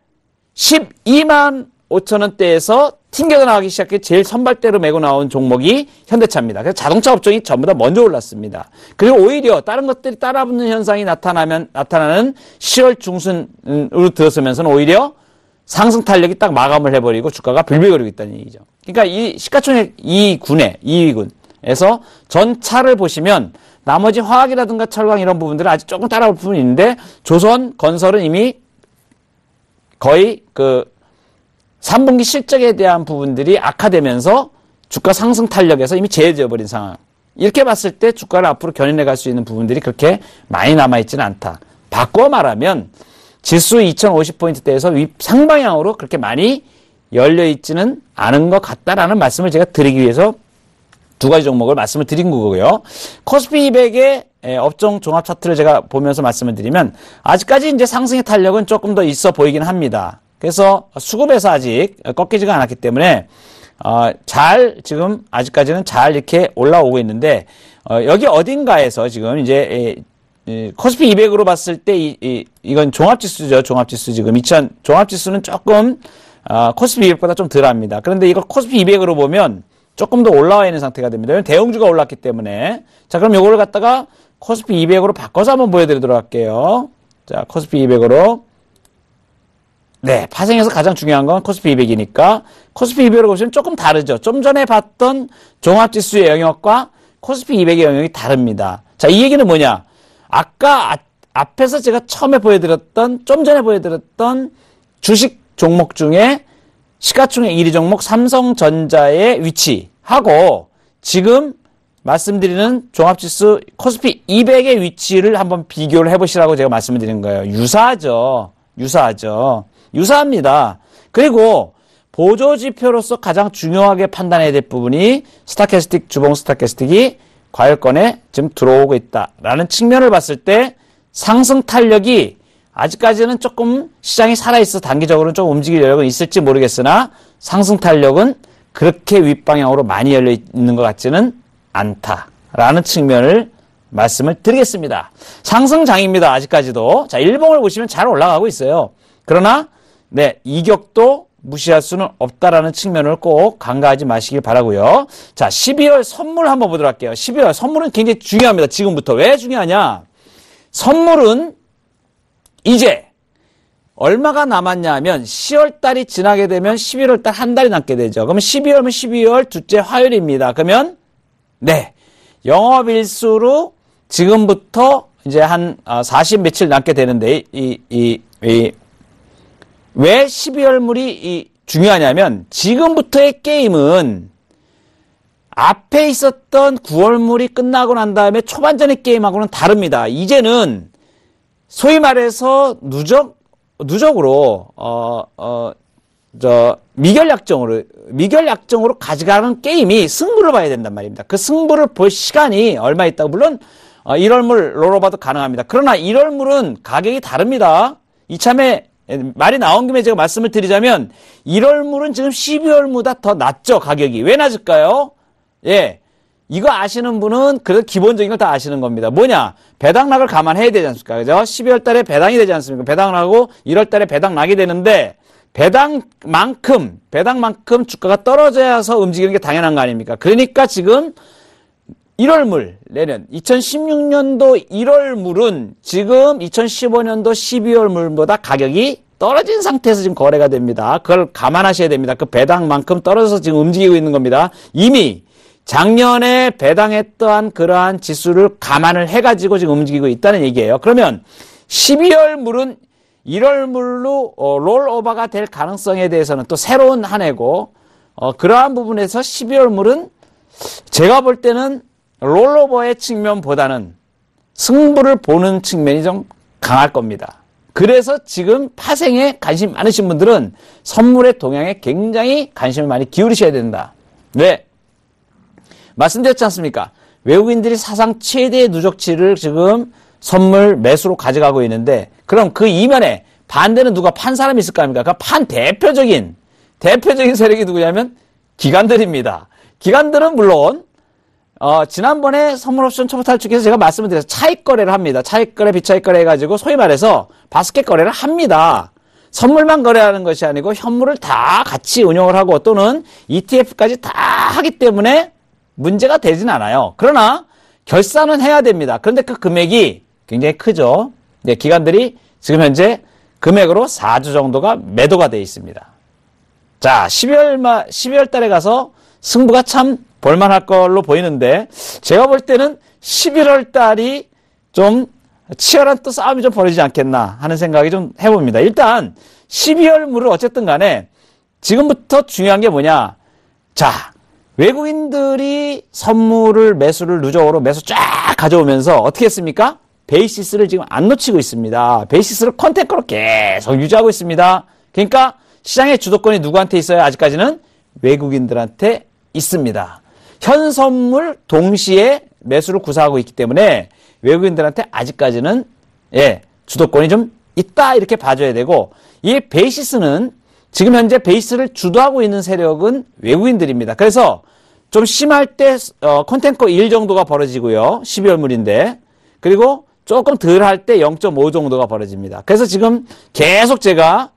12만 5천 원대에서 튕겨져 나가기 시작해 제일 선발대로 메고 나온 종목이 현대차입니다. 그래서 자동차 업종이 전부 다 먼저 올랐습니다. 그리고 오히려 다른 것들이 따라붙는 현상이 나타나는 10월 중순으로 들어서면서는 오히려 상승 탄력이 딱 마감을 해버리고 주가가 빌빌거리고 있다는 얘기죠. 그러니까 이 시가총액 2위군에서 전 차를 보시면 나머지 화학이라든가 철강 이런 부분들은 아직 조금 따라올 부분이 있는데 조선, 건설은 이미 거의 그 3분기 실적에 대한 부분들이 악화되면서 주가 상승 탄력에서 이미 제해져 버린 상황. 이렇게 봤을 때 주가를 앞으로 견인해 갈 수 있는 부분들이 그렇게 많이 남아있지는 않다. 바꿔 말하면 지수 2050포인트대에서 상방향으로 그렇게 많이 열려있지는 않은 것 같다라는 말씀을 제가 드리기 위해서 두 가지 종목을 말씀을 드린 거고요. 코스피 200의 업종 종합 차트를 제가 보면서 말씀을 드리면 아직까지 이제 상승의 탄력은 조금 더 있어 보이긴 합니다. 그래서 수급에서 아직 꺾이지가 않았기 때문에 지금 아직까지는 잘 이렇게 올라오고 있는데 여기 어딘가에서 지금 이제 코스피 200으로 봤을 때 이건 종합지수죠. 종합지수 지금 종합지수는 조금 코스피 200보다 좀 덜합니다. 그런데 이걸 코스피 200으로 보면 조금 더 올라와 있는 상태가 됩니다. 대형주가 올랐기 때문에. 자, 그럼 요거를 갖다가 코스피 200으로 바꿔서 한번 보여드리도록 할게요. 자, 코스피 200으로. 네, 파생에서 가장 중요한 건 코스피 200이니까 코스피 200으로 보시면 조금 다르죠. 좀 전에 봤던 종합지수의 영역과 코스피 200의 영역이 다릅니다. 자, 이 얘기는 뭐냐? 아까 앞에서 제가 처음에 좀 전에 보여드렸던 주식 종목 중에 시가총액 1위 종목 삼성전자의 위치하고 지금 말씀드리는 종합지수 코스피 200의 위치를 한번 비교를 해보시라고 제가 말씀을 드린 거예요. 유사합니다. 그리고 보조지표로서 가장 중요하게 판단해야 될 부분이 주봉 스타캐스틱이 과열권에 지금 들어오고 있다라는 측면을 봤을 때 상승 탄력이 아직까지는 조금 시장이 살아있어 단기적으로는 좀 움직일 여력은 있을지 모르겠으나 상승 탄력은 그렇게 윗방향으로 많이 열려 있는 것 같지는 않다라는 측면을 말씀을 드리겠습니다. 상승장입니다. 아직까지도. 자, 일봉을 보시면 잘 올라가고 있어요. 그러나 네, 이격도 무시할 수는 없다라는 측면을 꼭 간과하지 마시길 바라고요. 자, 12월 선물 한번 보도록 할게요. 12월 선물은 굉장히 중요합니다. 지금부터. 왜 중요하냐? 선물은 이제 얼마가 남았냐 하면 10월 달이 지나게 되면 11월 달 한 달이 남게 되죠. 그러면 12월이면 12월 둘째 화요일입니다. 그러면 네, 영업일수로 지금부터 이제 한 40 며칠 남게 되는데 왜 12월물이 중요하냐면 지금부터의 게임은 앞에 있었던 9월물이 끝나고 난 다음에 초반전의 게임하고는 다릅니다. 이제는 소위 말해서 누적으로 미결약정으로 가져가는 게임이 승부를 봐야 된단 말입니다. 그 승부를 볼 시간이 얼마 있다고. 물론 1월물로로 봐도 가능합니다. 그러나 1월물은 가격이 다릅니다. 이참에 말이 나온 김에 제가 말씀을 드리자면 1월물은 지금 12월보다 더 낮죠. 가격이. 왜 낮을까요? 예, 이거 아시는 분은 그래도 기본적인 걸 다 아시는 겁니다. 뭐냐? 배당락을 감안해야 되지 않습니까? 그죠? 12월 달에 배당이 되지 않습니까? 배당나고 1월 달에 배당나게 되는데 배당만큼 주가가 떨어져서 움직이는 게 당연한 거 아닙니까? 그러니까 지금 1월물 내년 2016년도 1월물은 지금 2015년도 12월물보다 가격이 떨어진 상태에서 지금 거래가 됩니다. 그걸 감안하셔야 됩니다. 그 배당만큼 떨어져서 지금 움직이고 있는 겁니다. 이미 작년에 배당했던 그러한 지수를 감안을 해가지고 지금 움직이고 있다는 얘기예요. 그러면 12월물은 1월물로 롤오버가 될 가능성에 대해서는 또 새로운 한 해고 그러한 부분에서 12월물은 제가 볼 때는 롤오버의 측면보다는 승부를 보는 측면이 좀 강할 겁니다. 그래서 지금 파생에 관심 많으신 분들은 선물의 동향에 굉장히 관심을 많이 기울이셔야 된다. 왜? 말씀드렸지 않습니까? 외국인들이 사상 최대의 누적치를 지금 선물 매수로 가져가고 있는데 그럼 그 이면에 반대는 누가 판 사람이 있을 거 아닙니까? 그 판 대표적인 세력이 누구냐면 기관들입니다. 기관들은 물론 지난번에 선물옵션 초보탈출기에서 제가 말씀을 드려서 차익 거래를 합니다. 차익 거래, 비차익 거래 해가지고 소위 말해서 바스켓 거래를 합니다. 선물만 거래하는 것이 아니고 현물을 다 같이 운용을 하고 또는 ETF까지 다 하기 때문에 문제가 되진 않아요. 그러나 결산은 해야 됩니다. 그런데 그 금액이 굉장히 크죠. 네, 기관들이 지금 현재 금액으로 4주 정도가 매도가 되어 있습니다. 자, 12월 달에 가서 승부가 참 볼만할 걸로 보이는데 제가 볼 때는 11월 달이 좀 치열한 또 싸움이 좀 벌어지지 않겠나 하는 생각이 좀 해봅니다. 일단 12월 물을 어쨌든 간에 지금부터 중요한 게 뭐냐. 자, 외국인들이 선물을 매수를 누적으로 매수 쫙 가져오면서 어떻게 했습니까? 베이시스를 지금 안 놓치고 있습니다. 베이시스를 컨텐츠로 계속 유지하고 있습니다. 그러니까 시장의 주도권이 누구한테 있어요? 아직까지는 외국인들한테 있습니다. 현 선물 동시에 매수를 구사하고 있기 때문에 외국인들한테 아직까지는 주도권이 좀 있다 이렇게 봐줘야 되고 이 베이시스는 지금 현재 베이스를 주도하고 있는 세력은 외국인들입니다. 그래서 좀 심할 때 컨텐커 1 정도가 벌어지고요. 12월물인데 그리고 조금 덜 할 때 0.5 정도가 벌어집니다. 그래서 지금 계속 제가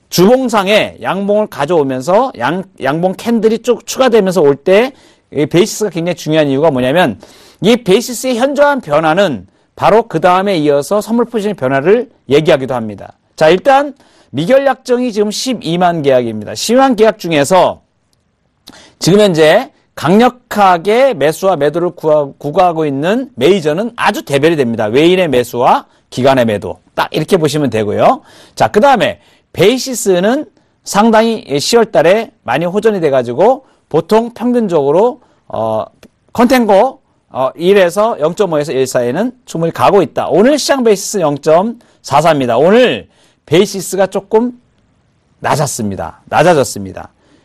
주봉상에 양봉을 가져오면서 양봉 캔들이 쭉 추가되면서 올 때 베이시스가 굉장히 중요한 이유가 뭐냐면 이 베이시스의 현저한 변화는 바로 그 다음에 이어서 선물 포지션의 변화를 얘기하기도 합니다. 자, 일단 미결 약정이 지금 12만 계약입니다. 12만 계약 중에서 지금 현재 강력하게 매수와 매도를 구가하고 있는 메이저는 아주 대별이 됩니다. 외인의 매수와 기관의 매도. 딱 이렇게 보시면 되고요. 자, 그 다음에 베이시스는 상당히 10월 달에 많이 호전이 돼가지고 보통 평균적으로 컨텐고 1에서 0.5에서 1 사이에는 충분히 가고 있다. 오늘 시장 베이시스 0.44입니다. 오늘 베이시스가 조금 낮아졌습니다.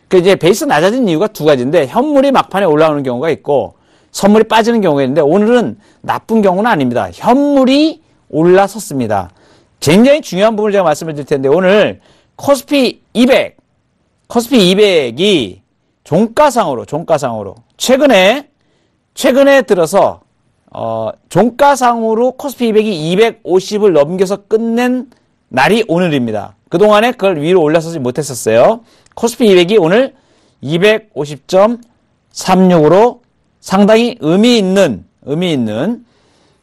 그 이제 베이스 낮아진 이유가 두 가지인데 현물이 막판에 올라오는 경우가 있고 선물이 빠지는 경우가 있는데 오늘은 나쁜 경우는 아닙니다. 현물이 올라섰습니다. 굉장히 중요한 부분을 제가 말씀을 드릴 텐데 오늘 코스피 200이 종가상으로 최근에 들어서 종가상으로 코스피 200이 250을 넘겨서 끝낸 날이 오늘입니다. 그동안에 그걸 위로 올라서지 못했었어요. 코스피 200이 오늘 250.36으로 상당히 의미 있는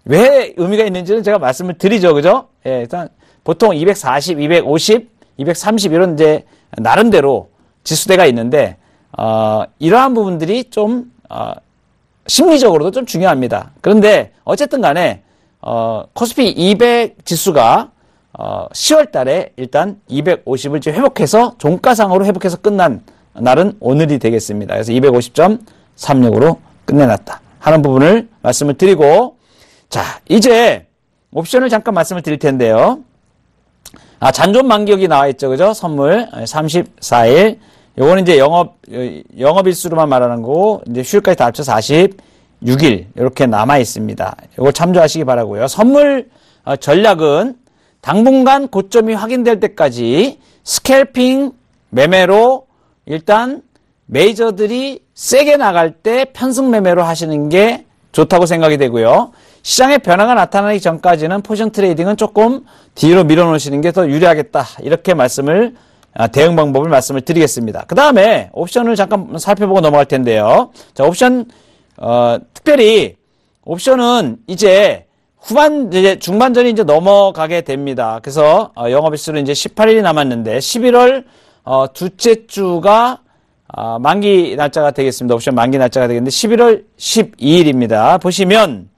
왜 의미가 있는지는 제가 말씀을 드리죠. 그죠? 예, 일단 보통 240, 250, 230 이런 이제 나름대로 지수대가 있는데 이러한 부분들이 좀 심리적으로도 좀 중요합니다. 그런데 어쨌든 간에 코스피 200 지수가 10월 달에 일단 250을 지금 회복해서 종가상으로 회복해서 끝난 날은 오늘이 되겠습니다. 그래서 250.36으로 끝내놨다 하는 부분을 말씀을 드리고 자, 이제 옵션을 잠깐 말씀을 드릴 텐데요. 잔존 만기역이 나와 있죠. 그죠? 선물 34일. 요거는 이제 영업일수로만 말하는 거고 이제 휴일까지 다 합쳐서 46일 이렇게 남아 있습니다. 요거 참조하시기 바라고요. 선물 전략은 당분간 고점이 확인될 때까지 스캘핑 매매로 일단 메이저들이 세게 나갈 때 편승 매매로 하시는 게 좋다고 생각이 되고요. 시장의 변화가 나타나기 전까지는 포지션 트레이딩은 조금 뒤로 밀어놓으시는 게 더 유리하겠다. 이렇게 말씀을 대응 방법을 말씀을 드리겠습니다. 그 다음에 옵션을 잠깐 살펴보고 넘어갈 텐데요. 자, 옵션, 특별히 옵션은 이제 이제 중반전이 이제 넘어가게 됩니다. 그래서, 영업일수는 이제 18일이 남았는데, 11월, 둘째 주가, 만기 날짜가 되겠습니다. 옵션 만기 날짜가 되겠는데, 11월 12일입니다. 보시면,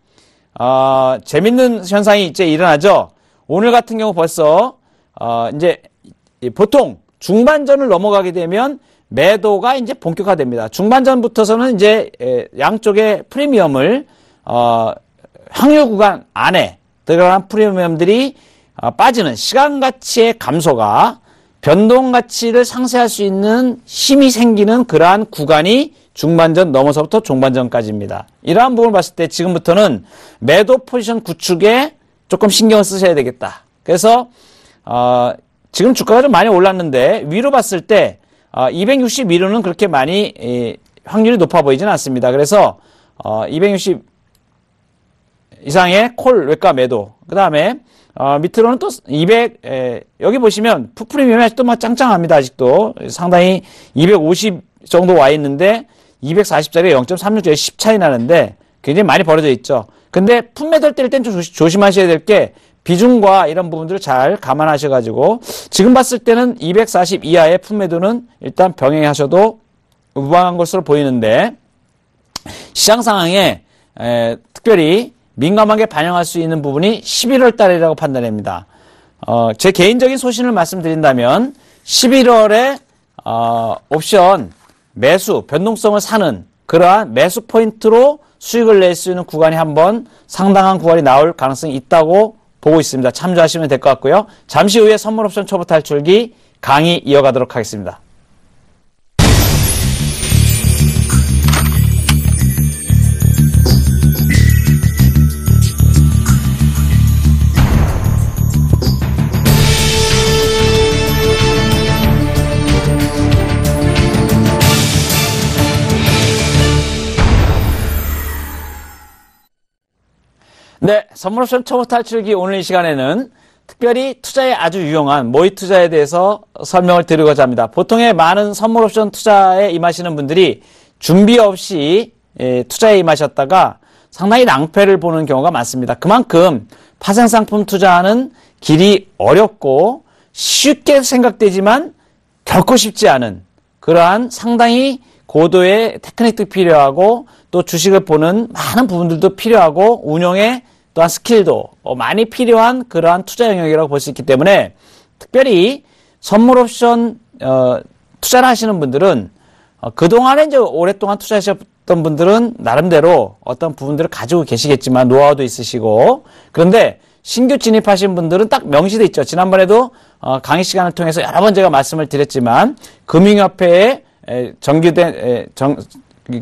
재밌는 현상이 이제 일어나죠. 오늘 같은 경우 벌써, 이제, 보통 중반전을 넘어가게 되면 매도가 이제 본격화됩니다. 중반전부터서는 이제 양쪽의 프리미엄을 확률 구간 안에 들어간 프리미엄들이 빠지는 시간 가치의 감소가 변동 가치를 상쇄할 수 있는 힘이 생기는 그러한 구간이 중반전 넘어서부터 종반전까지입니다. 이러한 부분을 봤을 때 지금부터는 매도 포지션 구축에 조금 신경을 쓰셔야 되겠다. 그래서 지금 주가가 좀 많이 올랐는데 위로 봤을 때 260 위로는 그렇게 많이 확률이 높아 보이지는 않습니다. 그래서 260 이상의 콜 외가 매도, 그 다음에 밑으로는 또 200 여기 보시면 풋프리미엄이 아직도 막 짱짱합니다. 아직도 상당히 250 정도 와 있는데 240짜리 0.36짜리 10 차이 나는데 굉장히 많이 벌어져 있죠. 근데 풋매도를 때릴 땐 좀 조심하셔야 될 게 비중과 이런 부분들을 잘 감안하셔가지고 지금 봤을 때는 240 이하의 풋매도는 일단 병행하셔도 무방한 것으로 보이는데 시장 상황에 특별히 민감하게 반영할 수 있는 부분이 11월 달이라고 판단합니다. 제 개인적인 소신을 말씀드린다면 11월에 옵션 매수, 변동성을 사는 그러한 매수 포인트로 수익을 낼 수 있는 구간이 한번 상당한 구간이 나올 가능성이 있다고 보고 있습니다. 참조하시면 될 것 같고요. 잠시 후에 선물 옵션 초보 탈출기 강의 이어가도록 하겠습니다. 네, 선물옵션 초보 탈출기 오늘 이 시간에는 특별히 투자에 아주 유용한 모의 투자에 대해서 설명을 드리고자 합니다. 보통의 많은 선물옵션 투자에 임하시는 분들이 준비 없이 투자에 임하셨다가 상당히 낭패를 보는 경우가 많습니다. 그만큼 파생상품 투자하는 길이 어렵고 쉽게 생각되지만 결코 쉽지 않은 그러한 상당히 고도의 테크닉도 필요하고 또 주식을 보는 많은 부분들도 필요하고 운용에 또한 스킬도 많이 필요한 그러한 투자 영역이라고 볼 수 있기 때문에 특별히 선물 옵션 투자를 하시는 분들은 그동안에 이제 오랫동안 투자하셨던 분들은 나름대로 어떤 부분들을 가지고 계시겠지만 노하우도 있으시고 그런데 신규 진입하신 분들은 딱 명시돼 있죠. 지난번에도 강의 시간을 통해서 여러 번 제가 말씀을 드렸지만 금융협회에 정규된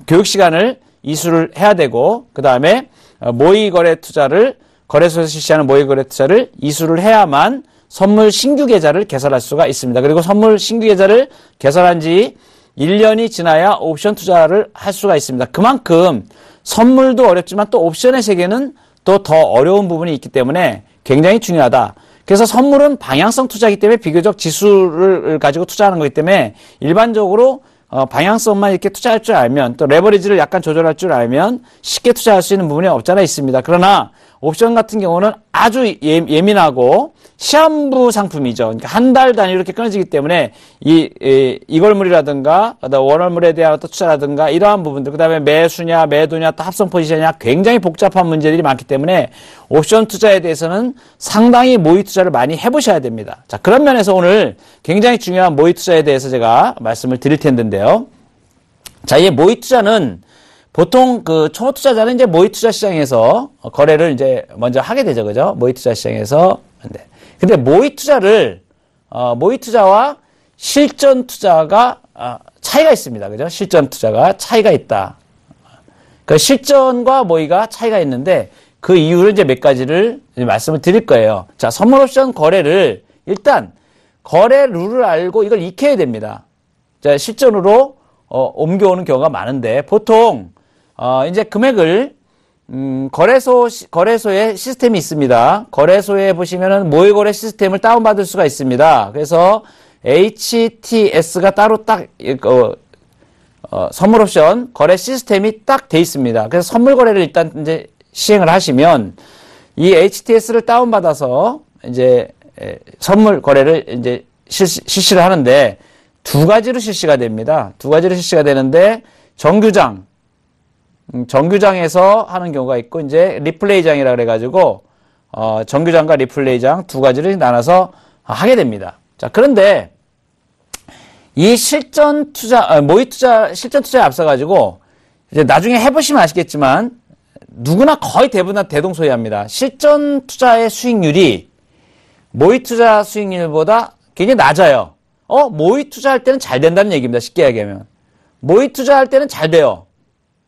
교육 시간을 이수를 해야 되고 그 다음에 모의거래 투자를 거래소에서 실시하는 모의거래 투자를 이수를 해야만 선물 신규 계좌를 개설할 수가 있습니다. 그리고 선물 신규 계좌를 개설한 지 1년이 지나야 옵션 투자를 할 수가 있습니다. 그만큼 선물도 어렵지만 또 옵션의 세계는 또 더 어려운 부분이 있기 때문에 굉장히 중요하다. 그래서 선물은 방향성 투자이기 때문에 비교적 지수를 가지고 투자하는 거기 때문에 일반적으로 방향성만 이렇게 투자할 줄 알면 또 레버리지를 약간 조절할 줄 알면 쉽게 투자할 수 있는 부분이 없잖아 있습니다. 그러나 옵션 같은 경우는 아주 예민하고 시한부 상품이죠. 그러니까 한 달 단위로 이렇게 끊어지기 때문에 이걸물이라든가 원월물에 대한 어떤 투자라든가 이러한 부분들 그다음에 매수냐 매도냐 또 합성 포지션이냐 굉장히 복잡한 문제들이 많기 때문에 옵션 투자에 대해서는 상당히 모의 투자를 많이 해보셔야 됩니다. 자, 그런 면에서 오늘 굉장히 중요한 모의 투자에 대해서 제가 말씀을 드릴 텐데요. 자, 이 모의 투자는 보통 그 초보 투자자는 이제 모의 투자 시장에서 거래를 이제 먼저 하게 되죠. 그죠? 모의 투자 시장에서. 근데 모의 투자와 실전 투자가 차이가 있습니다. 그죠? 실전 투자가 차이가 있다. 그 실전과 모의가 차이가 있는데 그 이유를 이제 몇 가지를 말씀을 드릴 거예요. 자, 선물 옵션 거래를 일단 거래 룰을 알고 이걸 익혀야 됩니다. 자, 실전으로 옮겨오는 경우가 많은데 보통 이제 금액을 거래소에 시스템이 있습니다. 거래소에 보시면은 모의거래 시스템을 다운받을 수가 있습니다. 그래서 HTS가 따로 딱 선물 옵션 거래 시스템이 딱 돼 있습니다. 그래서 선물 거래를 일단 이제 시행을 하시면 이 HTS를 다운받아서 이제 선물 거래를 이제 실시를 하는데 두 가지로 실시가 됩니다. 두 가지로 실시가 되는데 정규장에서 하는 경우가 있고 이제 리플레이장이라 그래가지고 정규장과 리플레이장 두 가지를 나눠서 하게 됩니다. 자, 그런데 이 실전 투자, 모의 투자, 실전 투자에 앞서가지고 이제 나중에 해보시면 아시겠지만 누구나 거의 대부분 다 대동소이합니다. 실전 투자의 수익률이 모의 투자 수익률보다 굉장히 낮아요. 모의 투자할 때는 잘 된다는 얘기입니다. 쉽게 얘기하면. 모의 투자할 때는 잘 돼요.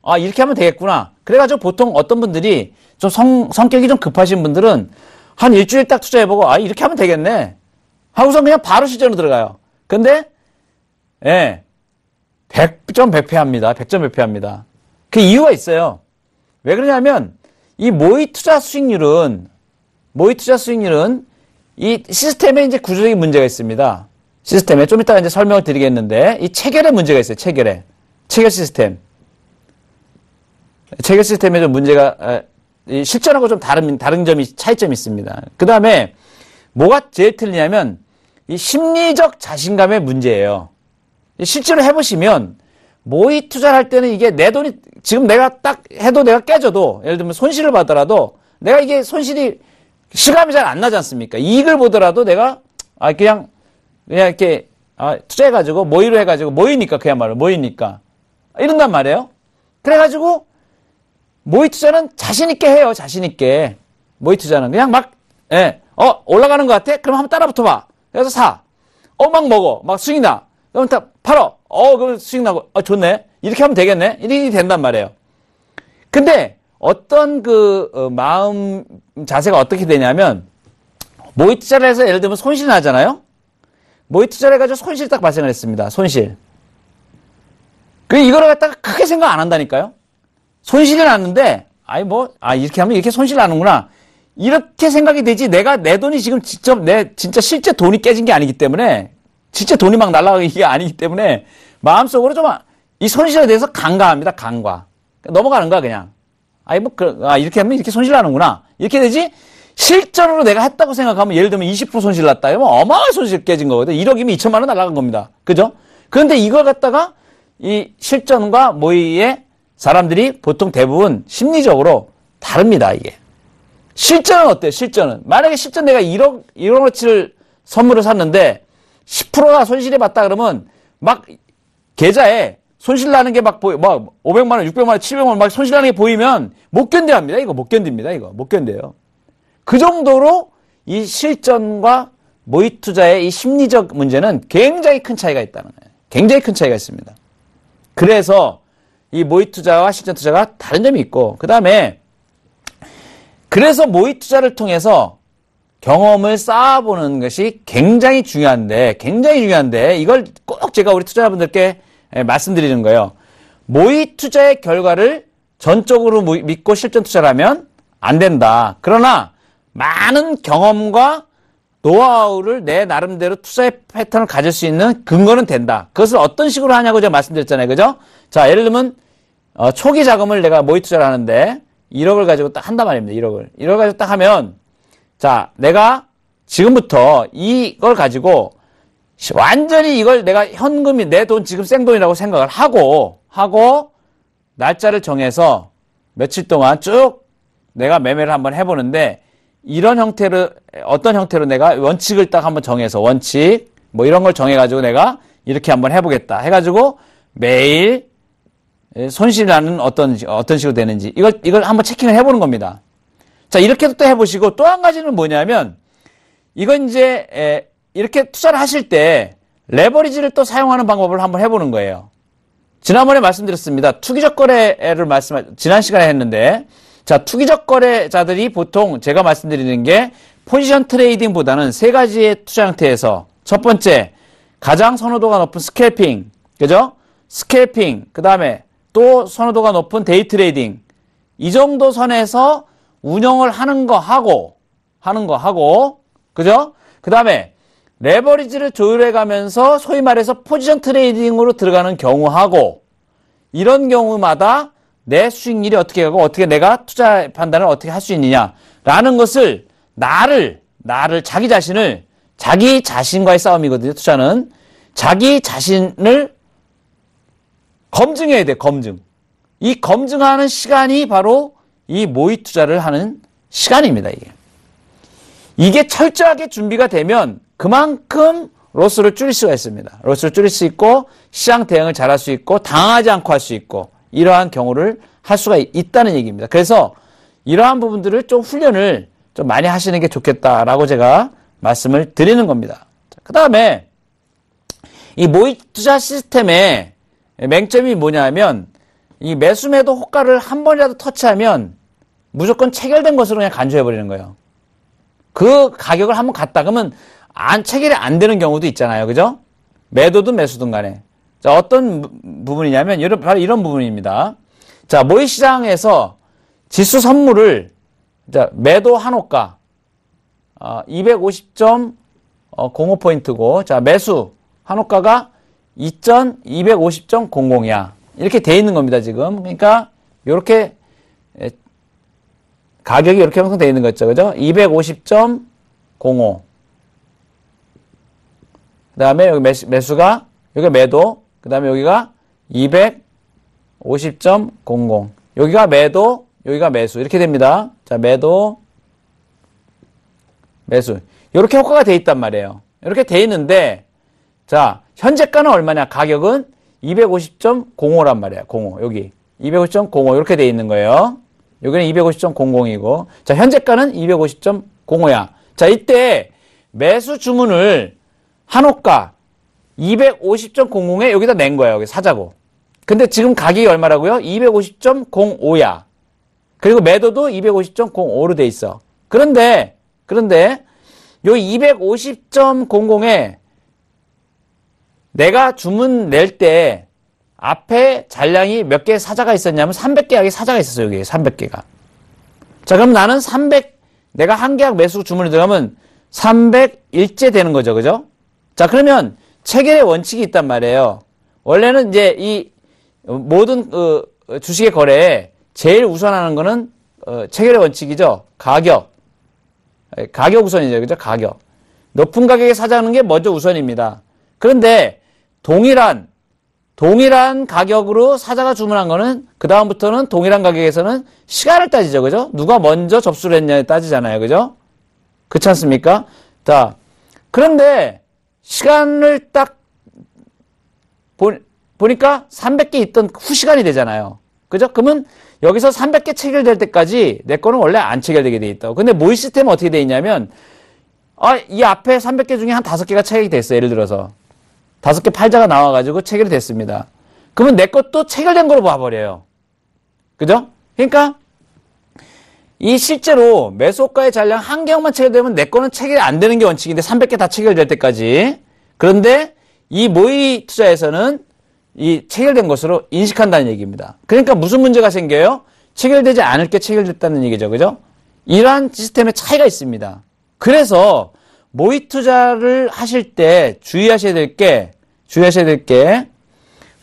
아, 이렇게 하면 되겠구나. 그래가지고 보통 어떤 분들이 좀 성격이 좀 급하신 분들은 한 일주일 딱 투자해보고, 아, 이렇게 하면 되겠네. 하고서 그냥 바로 실전으로 들어가요. 근데, 예, 100점 100패 합니다. 100점 100패 합니다. 그 이유가 있어요. 왜 그러냐면, 이 모의 투자 수익률은 이 시스템에 이제 구조적인 문제가 있습니다. 시스템에 좀 이따가 이제 설명을 드리겠는데, 이 체결에 문제가 있어요. 체결 시스템. 체결 시스템에 좀 문제가, 실전하고 좀 다른 점이, 차이점이 있습니다. 그 다음에, 뭐가 제일 틀리냐면, 이 심리적 자신감의 문제예요. 실제로 해보시면, 모의 투자를 할 때는 이게 내 돈이, 지금 내가 딱 해도 내가 깨져도, 예를 들면 손실을 받더라도, 내가 이게 손실이, 실감이 잘 안 나지 않습니까? 이익을 보더라도 내가, 그냥 이렇게, 투자해가지고, 모의로 해가지고, 모이니까, 그야말로, 모이니까. 이런단 말이에요. 그래가지고, 모의 투자는 자신있게 해요, 자신있게. 모의 투자는. 그냥 막, 올라가는 것 같아? 그럼 한번 따라 붙어봐. 그래서 사. 막 먹어. 막 수익 나. 그럼 다 팔어. 그럼 수익 나고. 좋네. 이렇게 하면 되겠네. 이렇게 된단 말이에요. 근데, 어떤 마음 자세가 어떻게 되냐면, 모의 투자를 해서 예를 들면 손실 나잖아요? 모의 투자를 해가지고 손실이 딱 발생을 했습니다. 손실. 이거를 갖다가 크게 생각 안 한다니까요? 손실이 났는데, 이렇게 하면 이렇게 손실 나는구나. 이렇게 생각이 되지, 내 돈이 지금 진짜 실제 돈이 깨진 게 아니기 때문에, 진짜 돈이 막 날아가는 게 아니기 때문에, 마음속으로 이 손실에 대해서 간과합니다, 간과. 넘어가는 거야, 그냥. 이렇게 하면 이렇게 손실 나는구나. 이렇게 되지, 실전으로 내가 했다고 생각하면, 예를 들면 20% 손실 났다. 이러면 어마어마한 손실 깨진 거거든. 1억이면 2천만 원 날아간 겁니다. 그죠? 그런데 이걸 갖다가, 이 실전과 모의의 사람들이 보통 대부분 심리적으로 다릅니다, 이게. 실전은 어때요, 실전은? 만약에 실전 내가 1억어치를 선물을 샀는데, 10%가 손실이 봤다 그러면, 막, 계좌에 손실 나는 게 막 500만 원, 600만 원, 700만 원 막 손실 나는 게 보이면, 못 견뎌합니다, 이거. 못 견딥니다, 이거. 못 견뎌요. 그 정도로 이 실전과 모의 투자의 이 심리적 문제는 굉장히 큰 차이가 있다는 거예요. 굉장히 큰 차이가 있습니다. 그래서, 이 모의 투자와 실전 투자가 다른 점이 있고, 그 다음에, 그래서 모의 투자를 통해서 경험을 쌓아보는 것이 굉장히 중요한데, 이걸 꼭 제가 우리 투자자분들께 말씀드리는 거예요. 모의 투자의 결과를 전적으로 믿고 실전 투자를 하면 안 된다. 그러나, 많은 경험과 노하우를 내 나름대로 투자의 패턴을 가질 수 있는 근거는 된다. 그것을 어떤 식으로 하냐고 제가 말씀드렸잖아요. 그죠? 자, 예를 들면, 초기 자금을 내가 모의 투자를 하는데, 1억을 가지고 딱 한단 말입니다. 1억을 가지고 딱 하면, 자, 내가 지금부터 이걸 가지고, 완전히 이걸 내가 현금이 내 돈 지금 생돈이라고 생각을 하고, 날짜를 정해서 며칠 동안 쭉 내가 매매를 한번 해보는데, 이런 형태로, 어떤 형태로 내가 원칙을 딱 한번 정해서, 이런 걸 정해가지고 내가 이렇게 한번 해보겠다. 해가지고 매일 손실 나는 어떤 식으로 되는지, 이걸 한번 체킹을 해보는 겁니다. 자, 이렇게도 또 해보시고, 또 한 가지는 뭐냐면, 이건 이제, 이렇게 투자를 하실 때, 레버리지를 또 사용하는 방법을 한번 해보는 거예요. 지난번에 말씀드렸습니다. 투기적 거래를 지난 시간에 했는데, 자, 투기적 거래자들이 보통 제가 말씀드리는 게 포지션 트레이딩보다는 세 가지의 투자 형태에서 첫 번째, 가장 선호도가 높은 스캘핑, 그죠? 스캘핑, 그 다음에 또 선호도가 높은 데이 트레이딩, 이 정도 선에서 운영을 하는 거 하고, 그죠? 그 다음에 레버리지를 조율해 가면서 소위 말해서 포지션 트레이딩으로 들어가는 경우하고 이런 경우마다 내 수익률이 어떻게 가고 어떻게 내가 투자 판단을 어떻게 할 수 있느냐라는 것을 나를 자기 자신과의 싸움이거든요. 투자는 자기 자신을 검증해야 돼. 검증. 이 검증하는 시간이 바로 이 모의 투자를 하는 시간입니다. 이게 철저하게 준비가 되면 그만큼 로스를 줄일 수가 있습니다. 로스를 줄일 수 있고 시장 대응을 잘할 수 있고 당하지 않고 할 수 있고 이러한 경우를 할 수가 있다는 얘기입니다. 그래서 이러한 부분들을 좀 훈련을 좀 많이 하시는 게 좋겠다라고 제가 말씀을 드리는 겁니다. 그 다음에 이 모의 투자 시스템의 맹점이 뭐냐면 이 매수 매도 호가를 한 번이라도 터치하면 무조건 체결된 것으로 그냥 간주해버리는 거예요. 그 가격을 한번 갔다 그러면 체결이 안 되는 경우도 있잖아요. 그죠? 매도든 매수든 간에. 자, 어떤 부분이냐면 바로 이런 부분입니다. 자, 모의 시장에서 지수 선물을 자, 매도 한 호가 250.05포인트고 자, 매수 한 호가가 250.00이야. 이렇게 돼 있는 겁니다, 지금. 그러니까 요렇게 가격이 이렇게 형성되어 있는 거죠. 그죠? 250.05. 그 다음에 여기 매수가, 여기가 매도, 그 다음에 여기가 250.00. 여기가 매도, 여기가 매수. 이렇게 됩니다. 자, 매도, 매수. 이렇게 효과가 돼 있단 말이에요. 이렇게 돼 있는데, 자, 현재가는 얼마냐? 가격은 250.05란 말이에요. 05. 여기. 250.05. 이렇게 돼 있는 거예요. 여기는 250.00이고. 자, 현재가는 250.05야. 자, 이때 매수 주문을 한 호가 250.00에 여기다 낸 거예요. 여기 사자고. 근데 지금 가격이 얼마라고요? 250.05야. 그리고 매도도 250.05로 돼 있어. 그런데 요 250.00에 내가 주문 낼 때 앞에 잔량이 몇 개의 사자가 있었냐면 300계약의 사자가 있었어요. 여기 300개가. 자, 그럼 나는 내가 한 계약 매수 주문이 들어가면 301째 되는 거죠. 그죠? 자, 그러면 체결의 원칙이 있단 말이에요. 원래는 이제 이 모든 주식의 거래에 제일 우선하는 거는 체결의 원칙이죠. 가격 우선이죠. 그죠? 가격. 높은 가격에 사자는 게 먼저 우선입니다. 그런데 동일한 가격으로 사자가 주문한 거는 그다음부터는 동일한 가격에서는 시간을 따지죠. 그죠? 누가 먼저 접수를 했냐에 따지잖아요. 그죠? 그렇지 않습니까? 자, 그런데 시간을 딱 보니까 300개 있던 후시간이 되잖아요. 그죠? 그러면 여기서 300개 체결될 때까지 내 거는 원래 안 체결되게 돼 있다고. 근데 모의 시스템은 어떻게 돼 있냐면 이 앞에 300개 중에 한 5개가 체결이 됐어요. 예를 들어서 5개 팔자가 나와가지고 체결이 됐습니다. 그러면 내 것도 체결된 걸로 봐버려요. 그죠? 그러니까 이 실제로 매수호가의 잔량 한 개만 체결되면 내 거는 체결이 안 되는 게 원칙인데 300개 다 체결될 때까지. 그런데 이 모의 투자에서는 이 체결된 것으로 인식한다는 얘기입니다. 그러니까 무슨 문제가 생겨요? 체결되지 않을 게 체결됐다는 얘기죠. 그죠? 이러한 시스템의 차이가 있습니다. 그래서 모의 투자를 하실 때 주의하셔야 될 게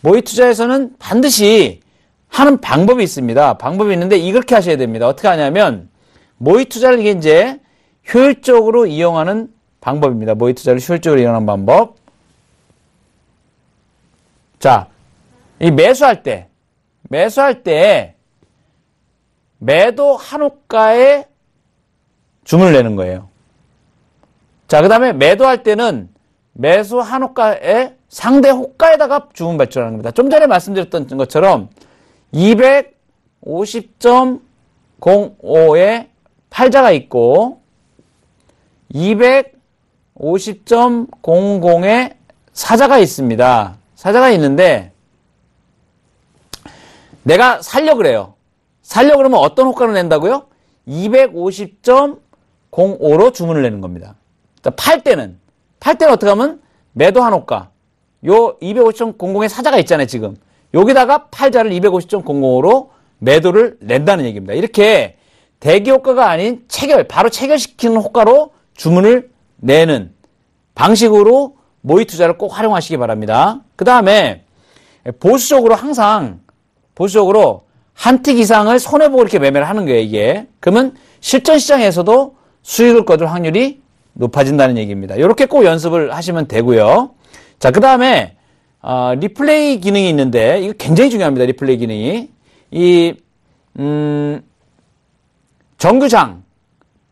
모의 투자에서는 반드시 하는 방법이 있습니다. 방법이 있는데 이렇게 하셔야 됩니다. 어떻게 하냐면 모의 투자를 이제 효율적으로 이용하는 방법입니다. 모의 투자를 효율적으로 이용하는 방법. 자, 이 매수할 때 매도 한 호가에 주문을 내는 거예요. 자, 그 다음에 매도할 때는 매수 한 호가에 상대 호가에다가 주문 발주하는 겁니다. 좀 전에 말씀드렸던 것처럼 250.05에 팔자가 있고 250.00에 사자가 있습니다. 사자가 있는데 내가 살려고 그래요. 살려고 그러면 어떤 호가로 낸다고요? 250.05로 주문을 내는 겁니다. 팔 때는 어떻게 하면 매도 한 호가 요 250.00에 사자가 있잖아요. 지금 여기다가 팔자를 250.00로 매도를 낸다는 얘기입니다. 이렇게 대기 효과가 아닌 바로 체결시키는 호가로 주문을 내는 방식으로 모의 투자를 꼭 활용하시기 바랍니다. 그 다음에 보수적으로 항상 보수적으로 한 틱 이상을 손해보고 이렇게 매매를 하는 거예요, 이게. 그러면 실전 시장에서도 수익을 거둘 확률이 높아진다는 얘기입니다. 이렇게 꼭 연습을 하시면 되고요. 자, 그 다음에 리플레이 기능이 있는데 이거 굉장히 중요합니다. 리플레이 기능이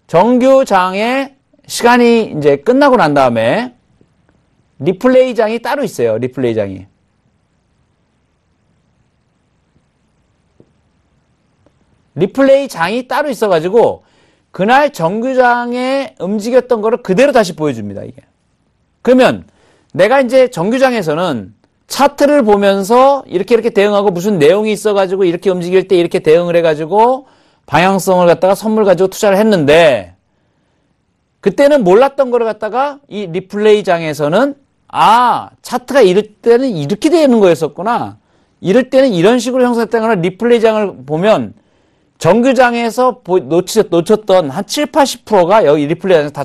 정규장의 시간이 이제 끝나고 난 다음에 리플레이장이 따로 있어요. 리플레이장이. 리플레이장이 따로 있어가지고 그날 정규장에 움직였던 거를 그대로 다시 보여줍니다. 이게. 그러면 내가 이제 정규장에서는 차트를 보면서 이렇게 대응하고 무슨 내용이 있어가지고 이렇게 움직일 때 이렇게 대응을 해가지고 방향성을 갖다가 선물 가지고 투자를 했는데 그때는 몰랐던 거를 갖다가 이 리플레이장에서는 차트가 이럴 때는 이렇게 되는 거였었구나. 이럴 때는 이런 식으로 형성됐다거나 리플레이장을 보면 정규장에서 놓쳤던 한 7, 80%가 여기 리플레이장에서 다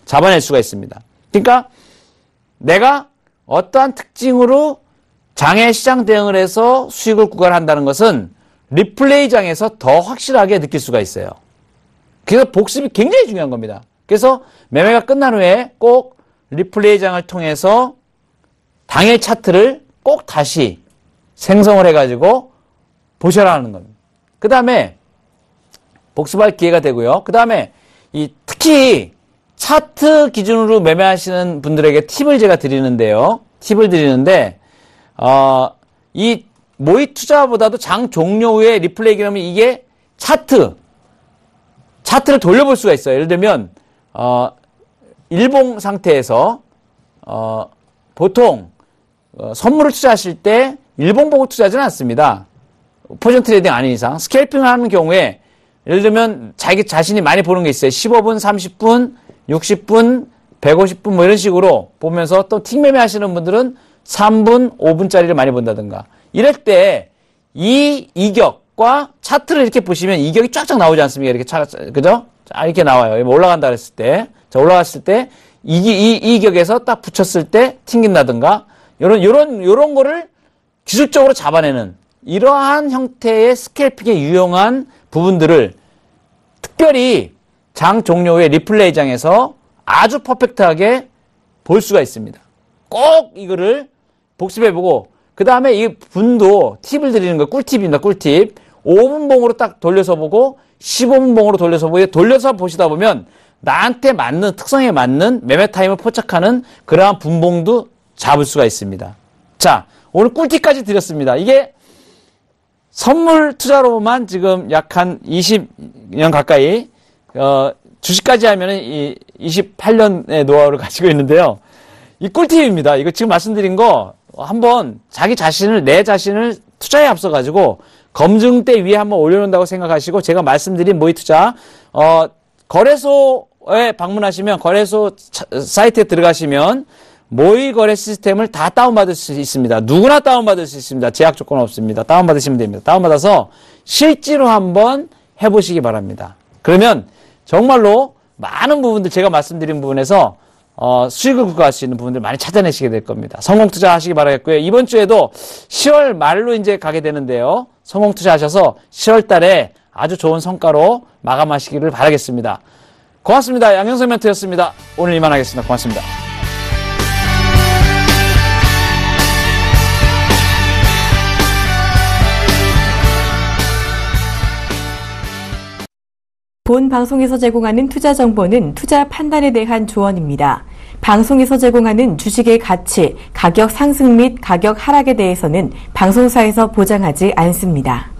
잡아낼 수가 있습니다. 그러니까 내가 어떠한 특징으로 장애 시장 대응을 해서 수익을 구간한다는 것은 리플레이장에서 더 확실하게 느낄 수가 있어요. 그래서 복습이 굉장히 중요한 겁니다. 그래서 매매가 끝난 후에 꼭 리플레이장을 통해서 당일 차트를 꼭 다시 생성을 해가지고 보셔라 하는 겁니다. 그 다음에 복습할 기회가 되고요. 그 다음에 특히 차트 기준으로 매매하시는 분들에게 팁을 제가 드리는데요. 이 모의 투자보다도 장 종료 후에 리플레이 기능은 이게 차트를 돌려볼 수가 있어요. 예를 들면 일봉 상태에서 보통 선물을 투자하실 때 일봉 보고 투자하지는 않습니다. 포지션 트레이딩 아닌 이상 스캘핑을 하는 경우에 예를 들면 자기 자신이 많이 보는 게 있어요. 15분, 30분, 60분, 150분 뭐 이런 식으로 보면서 또 틱 매매 하시는 분들은 3분, 5분짜리를 많이 본다든가 이럴 때 이 이격과 차트를 이렇게 보시면 이격이 쫙쫙 나오지 않습니까? 이렇게 그죠? 이렇게 나와요. 올라간다 그랬을 때. 자, 올라갔을 때 이 이격에서 딱 붙였을 때 튕긴다든가 요런 거를 기술적으로 잡아내는 이러한 형태의 스캘핑에 유용한 부분들을 특별히 장 종료 후에 리플레이장에서 아주 퍼펙트하게 볼 수가 있습니다. 꼭 이거를 복습해보고 그 다음에 이 분도 팁을 드리는 거 꿀팁입니다. 꿀팁. 5분봉으로 딱 돌려서 보고 15분봉으로 돌려서 보고 돌려서 보시다 보면 나한테 맞는 특성에 맞는 매매 타임을 포착하는 그러한 분봉도 잡을 수가 있습니다. 자, 오늘 꿀팁까지 드렸습니다. 이게 선물 투자로만 지금 약 한 20년 가까이 주식까지 하면은 28년의 노하우를 가지고 있는데요. 이 꿀팁입니다. 이거 지금 말씀드린 거 한번 내 자신을 투자에 앞서 가지고 검증대 위에 한번 올려놓는다고 생각하시고 제가 말씀드린 모의 투자 거래소에 방문하시면 거래소 사이트에 들어가시면 모의 거래 시스템을 다 다운받을 수 있습니다. 누구나 다운받을 수 있습니다. 제약 조건 없습니다. 다운받으시면 됩니다. 다운받아서 실제로 한번 해보시기 바랍니다. 그러면 정말로 많은 부분들 제가 말씀드린 부분에서 수익을 구가할 수 있는 부분들 많이 찾아내시게 될 겁니다. 성공 투자하시기 바라겠고요. 이번 주에도 10월 말로 이제 가게 되는데요. 성공 투자하셔서 10월 달에 아주 좋은 성과로 마감하시기를 바라겠습니다. 고맙습니다. 양영석 멘토였습니다. 오늘 이만 하겠습니다. 고맙습니다. 본 방송에서 제공하는 투자 정보는 투자 판단에 대한 조언입니다. 방송에서 제공하는 주식의 가치, 가격 상승 및 가격 하락에 대해서는 방송사에서 보장하지 않습니다.